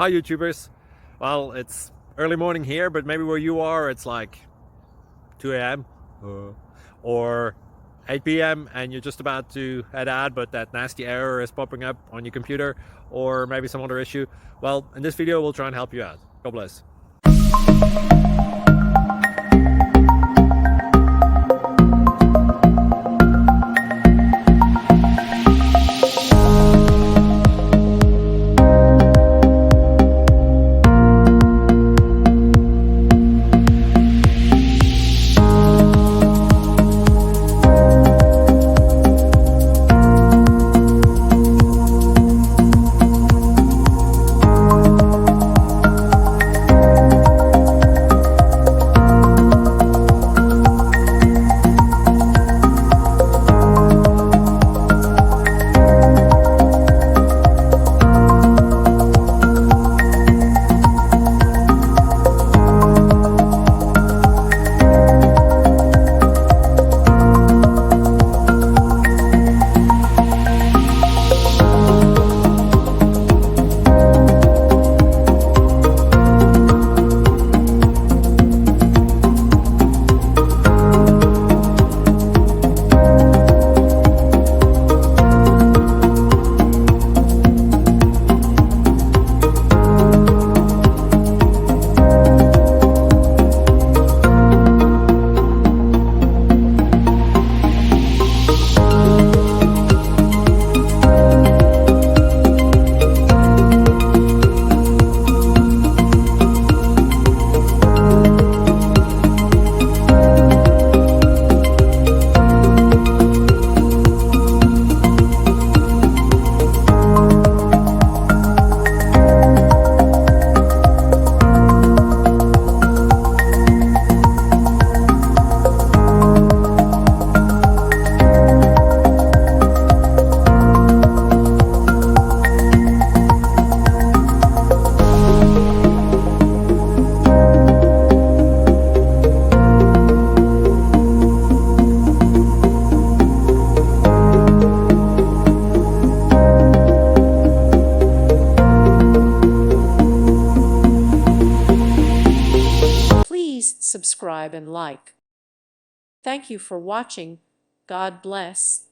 Hi YouTubers. Well, it's early morning here, but maybe where you are it's like 2 a.m. or 8 p.m. and you're just about to head out, but that nasty error is popping up on your computer, or maybe some other issue. Well, in this video we'll try and help you out. God bless. Please subscribe and like. Thank you for watching. God bless.